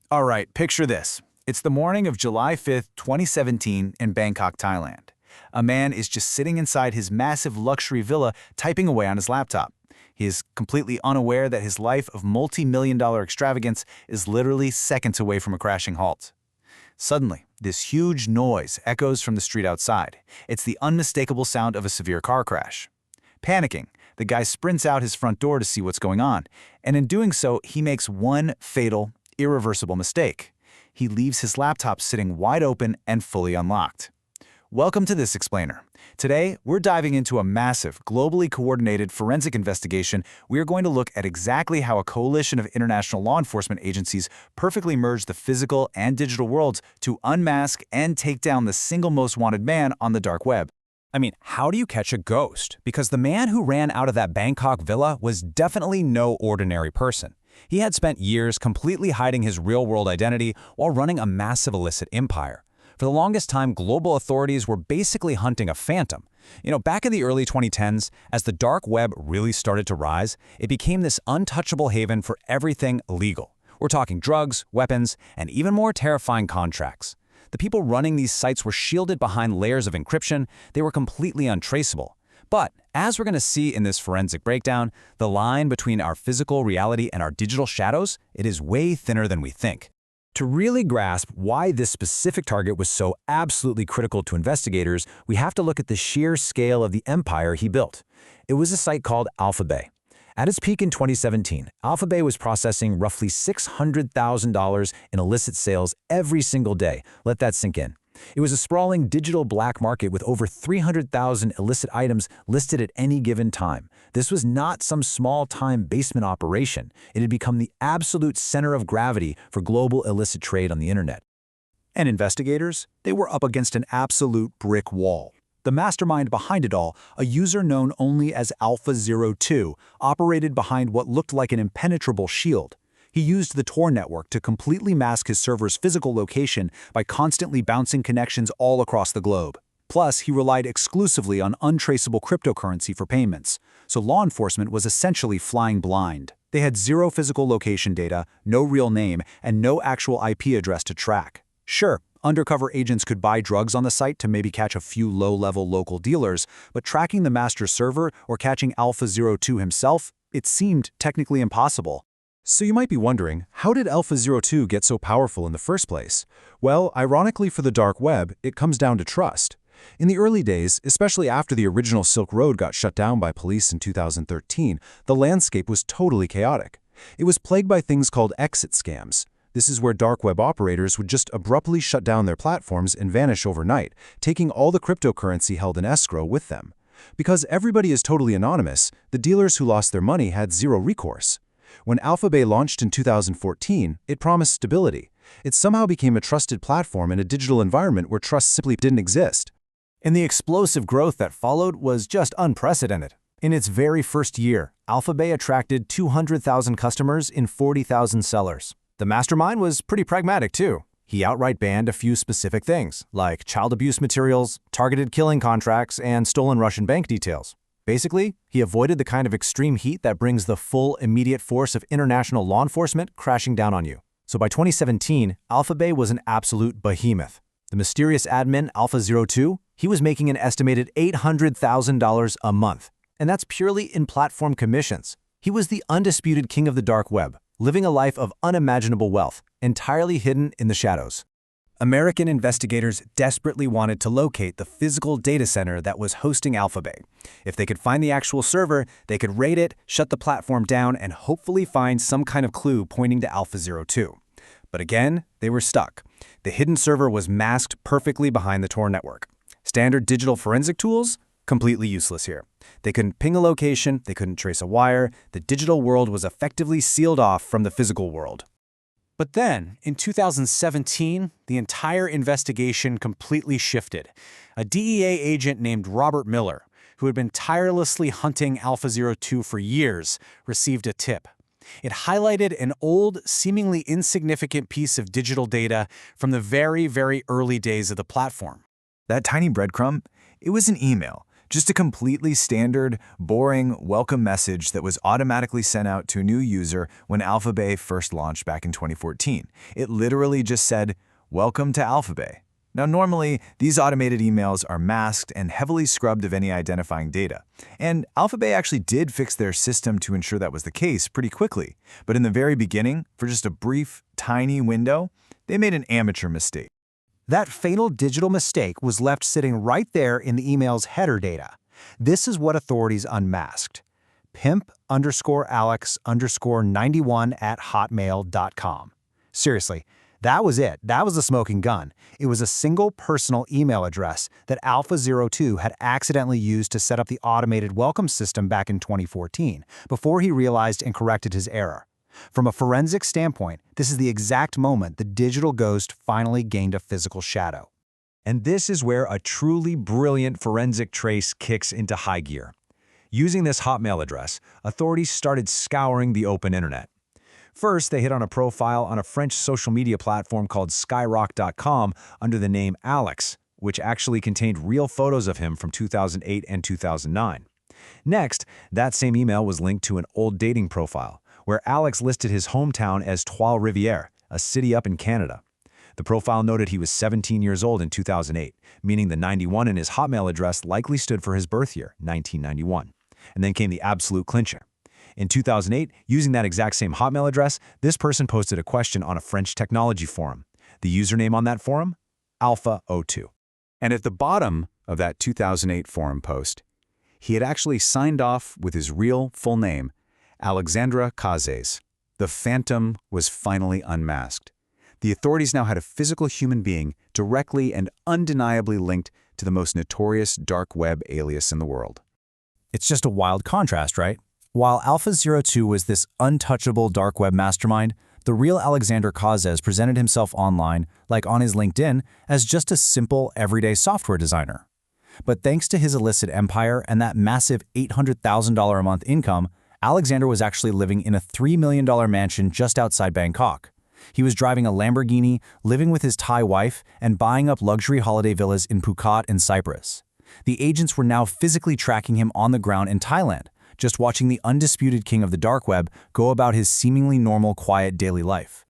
All right, picture this. It's the morning of July 5th, 2017 in Bangkok, Thailand. A man is just sitting inside his massive luxury villa typing away on his laptop. He is completely unaware that his life of multi-million-dollar extravagance is literally seconds away from a crashing halt. Suddenly, this huge noise echoes from the street outside. It's the unmistakable sound of a severe car crash. Panicking, the guy sprints out his front door to see what's going on, and in doing so, he makes one fatal, irreversible mistake. He leaves his laptop sitting wide open and fully unlocked. Welcome to This Explainer. Today, we're diving into a massive, globally coordinated forensic investigation. We are going to look at exactly how a coalition of international law enforcement agencies perfectly merged the physical and digital worlds to unmask and take down the single most wanted man on the dark web. I mean, how do you catch a ghost? Because the man who ran out of that Bangkok villa was definitely no ordinary person. He had spent years completely hiding his real-world identity while running a massive illicit empire. For the longest time, global authorities were basically hunting a phantom. Back in the early 2010s, as the dark web really started to rise, it became this untouchable haven for everything illegal. We're talking drugs, weapons, and even more terrifying contracts. The people running these sites were shielded behind layers of encryption. They were completely untraceable. But, as we're going to see in this forensic breakdown, the line between our physical reality and our digital shadows, it is way thinner than we think. To really grasp why this specific target was so absolutely critical to investigators, we have to look at the sheer scale of the empire he built. It was a site called Alphabay. At its peak in 2017, Alphabay was processing roughly $600,000 in illicit sales every single day. Let that sink in. It was a sprawling digital black market with over 300,000 illicit items listed at any given time. This was not some small-time basement operation. It had become the absolute center of gravity for global illicit trade on the internet. And investigators? They were up against an absolute brick wall. The mastermind behind it all, a user known only as Alpha02, operated behind what looked like an impenetrable shield. He used the Tor network to completely mask his server's physical location by constantly bouncing connections all across the globe. Plus, he relied exclusively on untraceable cryptocurrency for payments, so law enforcement was essentially flying blind. They had zero physical location data, no real name, and no actual IP address to track. Sure, undercover agents could buy drugs on the site to maybe catch a few low-level local dealers, but tracking the master server or catching Alpha02 himself, it seemed technically impossible. So you might be wondering, how did Alpha02 get so powerful in the first place? Well, ironically for the dark web, it comes down to trust. In the early days, especially after the original Silk Road got shut down by police in 2013, the landscape was totally chaotic. It was plagued by things called exit scams. This is where dark web operators would just abruptly shut down their platforms and vanish overnight, taking all the cryptocurrency held in escrow with them. Because everybody is totally anonymous, the dealers who lost their money had zero recourse. When Alphabay launched in 2014, it promised stability. It somehow became a trusted platform in a digital environment where trust simply didn't exist. And the explosive growth that followed was just unprecedented. In its very first year, Alphabay attracted 200,000 customers in 40,000 sellers. The mastermind was pretty pragmatic too. He outright banned a few specific things, like child abuse materials, targeted killing contracts, and stolen Russian bank details. Basically, he avoided the kind of extreme heat that brings the full, immediate force of international law enforcement crashing down on you. So by 2017, Alphabay was an absolute behemoth. The mysterious admin, Alpha02, he was making an estimated $800,000 a month. And that's purely in platform commissions. He was the undisputed king of the dark web, living a life of unimaginable wealth, entirely hidden in the shadows. American investigators desperately wanted to locate the physical data center that was hosting Alphabay. If they could find the actual server, they could raid it, shut the platform down, and hopefully find some kind of clue pointing to Alpha02. But again, they were stuck. The hidden server was masked perfectly behind the Tor network. Standard digital forensic tools? Completely useless here. They couldn't ping a location, they couldn't trace a wire. The digital world was effectively sealed off from the physical world. But then, in 2017, the entire investigation completely shifted. A DEA agent named Robert Miller, who had been tirelessly hunting Alpha02 for years, received a tip. It highlighted an old, seemingly insignificant piece of digital data from the very, very early days of the platform. That tiny breadcrumb, it was an email Just a completely standard, boring welcome message that was automatically sent out to a new user when Alphabay first launched back in 2014. It literally just said, "Welcome to Alphabay." Now, normally, these automated emails are masked and heavily scrubbed of any identifying data. And Alphabay actually did fix their system to ensure that was the case pretty quickly. But in the very beginning, for just a brief, tiny window, they made an amateur mistake. That fatal digital mistake was left sitting right there in the email's header data. This is what authorities unmasked. pimp_alex_91@hotmail.com. Seriously, that was it. That was the smoking gun. It was a single personal email address that Alpha02 had accidentally used to set up the automated welcome system back in 2014, before he realized and corrected his error. From a forensic standpoint, this is the exact moment the digital ghost finally gained a physical shadow. And this is where a truly brilliant forensic trace kicks into high gear. Using this Hotmail address, authorities started scouring the open internet. First, they hit on a profile on a French social media platform called skyrock.com under the name Alex, which actually contained real photos of him from 2008 and 2009. Next, that same email was linked to an old dating profile, where Alex listed his hometown as Trois-Rivières, a city up in Canada. The profile noted he was 17 years old in 2008, meaning the 91 in his Hotmail address likely stood for his birth year, 1991. And then came the absolute clincher. In 2008, using that exact same Hotmail address, this person posted a question on a French technology forum. The username on that forum? Alpha02. And at the bottom of that 2008 forum post, he had actually signed off with his real full name, Alexandra Cazes. The phantom was finally unmasked. The authorities now had a physical human being directly and undeniably linked to the most notorious dark web alias in the world. It's just a wild contrast, right? While Alpha02 was this untouchable dark web mastermind, the real Alexander Cazes presented himself online, like on his LinkedIn, as just a simple, everyday software designer. But thanks to his illicit empire and that massive $800,000 a month income, Alexander was actually living in a $3 million mansion just outside Bangkok. He was driving a Lamborghini, living with his Thai wife, and buying up luxury holiday villas in Phuket and Cyprus. The agents were now physically tracking him on the ground in Thailand, just watching the undisputed king of the dark web go about his seemingly normal, quiet daily life.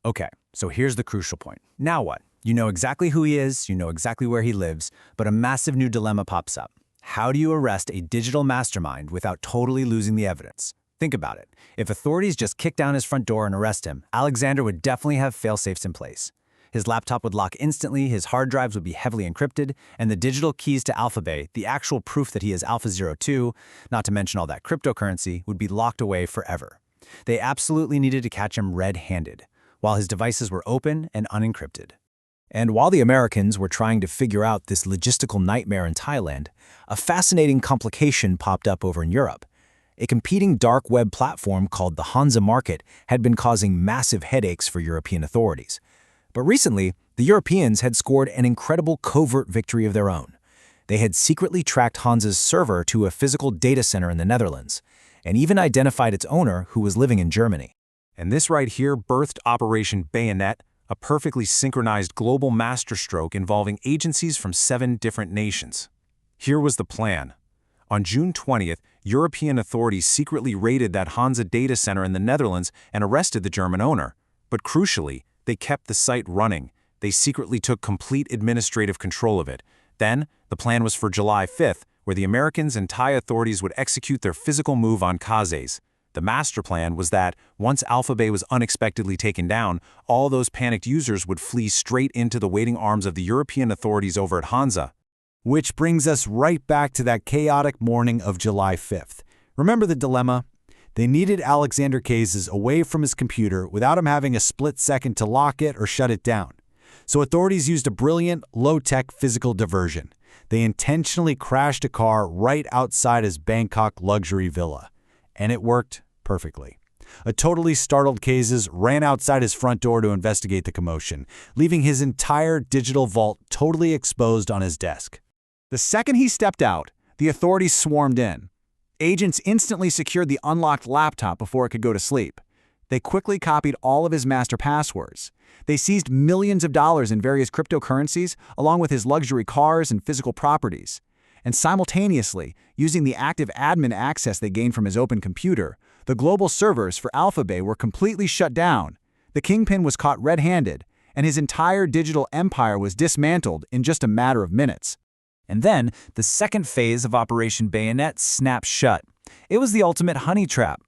Okay, so here's the crucial point. Now what? You know exactly who he is, you know exactly where he lives, but a massive new dilemma pops up. How do you arrest a digital mastermind without totally losing the evidence? Think about it. If authorities just kick down his front door and arrest him, Alexander would definitely have fail-safes in place. His laptop would lock instantly, his hard drives would be heavily encrypted, and the digital keys to Alphabay, the actual proof that he is Alpha02, not to mention all that cryptocurrency, would be locked away forever. They absolutely needed to catch him red-handed, while his devices were open and unencrypted. And while the Americans were trying to figure out this logistical nightmare in Thailand, a fascinating complication popped up over in Europe. A competing dark web platform called the Hansa Market had been causing massive headaches for European authorities. But recently, the Europeans had scored an incredible covert victory of their own. They had secretly tracked Hansa's server to a physical data center in the Netherlands, and even identified its owner, who was living in Germany. And this right here birthed Operation Bayonet, a perfectly synchronized global masterstroke involving agencies from 7 different nations. Here was the plan. On June 20th, European authorities secretly raided that Hansa data center in the Netherlands and arrested the German owner. But crucially, they kept the site running. They secretly took complete administrative control of it. Then, the plan was for July 5th, where the Americans and Thai authorities would execute their physical move on Cazes. The master plan was that, once Alphabay was unexpectedly taken down, all those panicked users would flee straight into the waiting arms of the European authorities over at Hansa. Which brings us right back to that chaotic morning of July 5th. Remember the dilemma? They needed Alexander Cazes away from his computer without him having a split second to lock it or shut it down. So authorities used a brilliant, low-tech physical diversion. They intentionally crashed a car right outside his Bangkok luxury villa. And it worked perfectly. A totally startled Cazes ran outside his front door to investigate the commotion, leaving his entire digital vault totally exposed on his desk. The second he stepped out, the authorities swarmed in. Agents instantly secured the unlocked laptop before it could go to sleep. They quickly copied all of his master passwords. They seized millions of dollars in various cryptocurrencies, along with his luxury cars and physical properties. And simultaneously, using the active admin access they gained from his open computer, the global servers for Alphabet were completely shut down. The kingpin was caught red-handed, and his entire digital empire was dismantled in just a matter of minutes. And then, the second phase of Operation Bayonet snapped shut. It was the ultimate honey trap.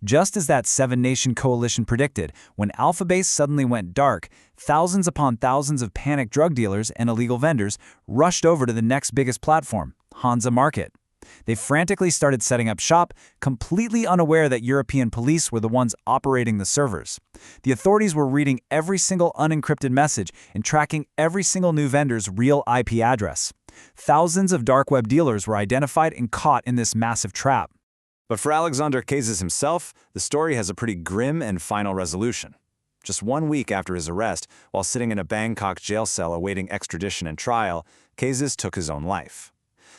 Just as that seven-nation coalition predicted, when Alphabet suddenly went dark, thousands upon thousands of panicked drug dealers and illegal vendors rushed over to the next biggest platform, Hansa Market. They frantically started setting up shop, completely unaware that European police were the ones operating the servers. The authorities were reading every single unencrypted message and tracking every single new vendor's real IP address. Thousands of dark web dealers were identified and caught in this massive trap. But for Alexander Kazes himself, the story has a pretty grim and final resolution. Just 1 week after his arrest, while sitting in a Bangkok jail cell awaiting extradition and trial, Kazes took his own life.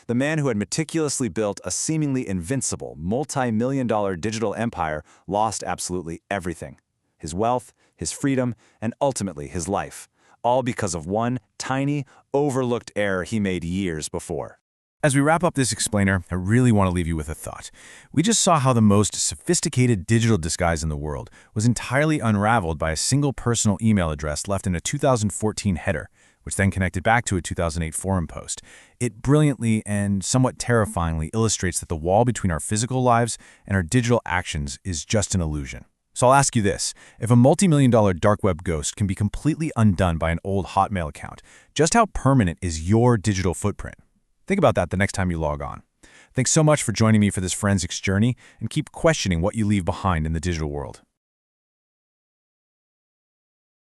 The man who had meticulously built a seemingly invincible, multi-million-dollar digital empire lost absolutely everything. His wealth, his freedom, and ultimately his life. All because of one tiny, overlooked error he made years before. As we wrap up this explainer, I really want to leave you with a thought. We just saw how the most sophisticated digital disguise in the world was entirely unraveled by a single personal email address left in a 2014 header, which then connected back to a 2008 forum post. It brilliantly and somewhat terrifyingly illustrates that the wall between our physical lives and our digital actions is just an illusion. So I'll ask you this. If a multi-million-dollar dark web ghost can be completely undone by an old Hotmail account, just how permanent is your digital footprint? Think about that the next time you log on. Thanks so much for joining me for this forensics journey, and keep questioning what you leave behind in the digital world.